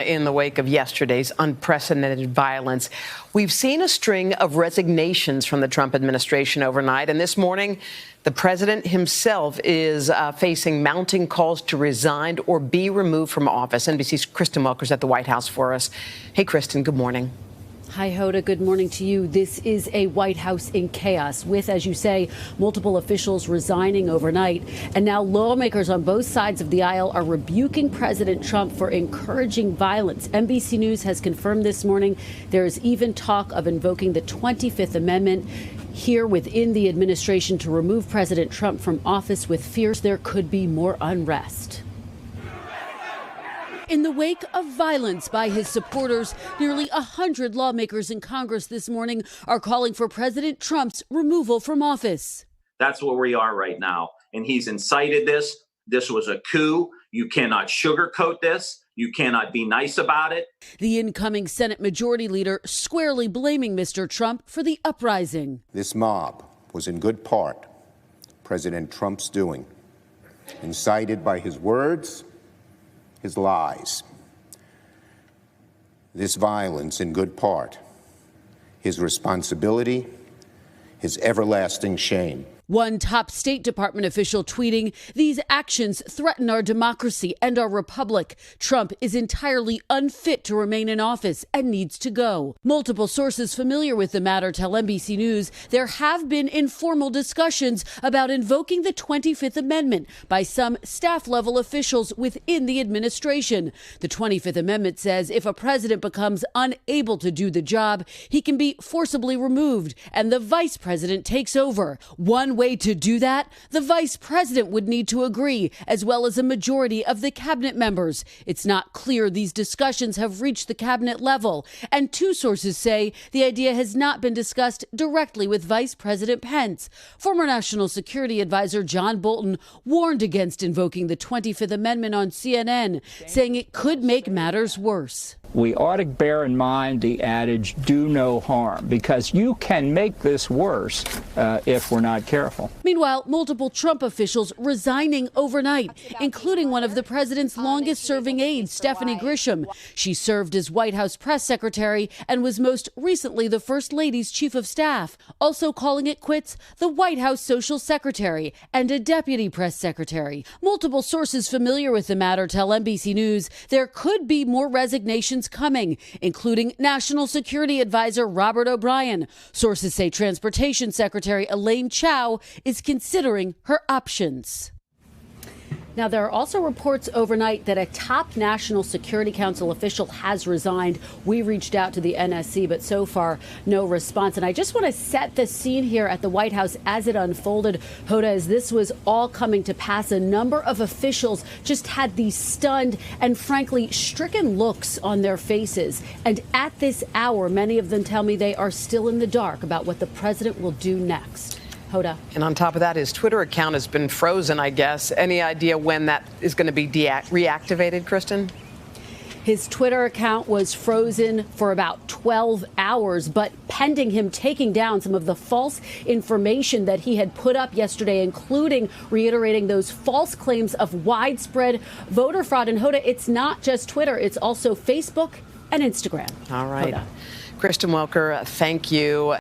In the wake of yesterday's unprecedented violence, we've seen a string of resignations from the Trump administration overnight. And this morning, the president himself is facing mounting calls to resign or be removed from office. NBC's Kristen Welker's at the White House for us. Hey, Kristen, good morning. Hi, Hoda. Good morning to you. This is a White House in chaos with, as you say, multiple officials resigning overnight. And now lawmakers on both sides of the aisle are rebuking President Trump for encouraging violence. NBC News has confirmed this morning there is even talk of invoking the 25th Amendment here within the administration to remove President Trump from office, with fears there could be more unrest. In the wake of violence by his supporters, nearly 100 lawmakers in Congress this morning are calling for President Trump's removal from office. That's where we are right now. And he's incited this. This was a coup. You cannot sugarcoat this. You cannot be nice about it. The incoming Senate Majority Leader squarely blaming Mr. Trump for the uprising. This mob was in good part President Trump's doing, incited by his words, his lies. This violence, in good part, his responsibility, his everlasting shame. One top State Department official tweeting, "These actions threaten our democracy and our republic. Trump is entirely unfit to remain in office and needs to go." Multiple sources familiar with the matter tell NBC News there have been informal discussions about invoking the 25th Amendment by some staff-level officials within the administration. The 25th Amendment says if a president becomes unable to do the job, he can be forcibly removed and the vice president takes over. One way to do that, the vice president would need to agree, as well as a majority of the cabinet members. It's not clear these discussions have reached the cabinet level, and two sources say the idea has not been discussed directly with Vice President Pence. Former National Security Advisor John Bolton warned against invoking the 25th Amendment on CNN, saying it could make matters worse. We ought to bear in mind the adage, do no harm, because you can make this worse if we're not careful. Meanwhile, multiple Trump officials resigning overnight, including one of the president's longest serving aides, Stephanie Grisham. She served as White House press secretary and was most recently the First Lady's chief of staff. Also calling it quits, the White House social secretary and a deputy press secretary. Multiple sources familiar with the matter tell NBC News there could be more resignations coming, including National Security Advisor Robert O'Brien. Sources say Transportation Secretary Elaine Chao is considering her options. Now, there are also reports overnight that a top National Security Council official has resigned. We reached out to the NSC, but so far, no response. And I just want to set the scene here at the White House as it unfolded. Hoda, as this was all coming to pass, a number of officials just had these stunned and frankly stricken looks on their faces. And at this hour, many of them tell me they are still in the dark about what the president will do next. Hoda. And on top of that, his Twitter account has been frozen, I guess. Any idea when that is going to be reactivated, Kristen? His Twitter account was frozen for about 12 hours, but pending him taking down some of the false information that he had put up yesterday, including reiterating those false claims of widespread voter fraud. And Hoda, it's not just Twitter, it's also Facebook and Instagram. All right. Hoda. Kristen Welker, thank you.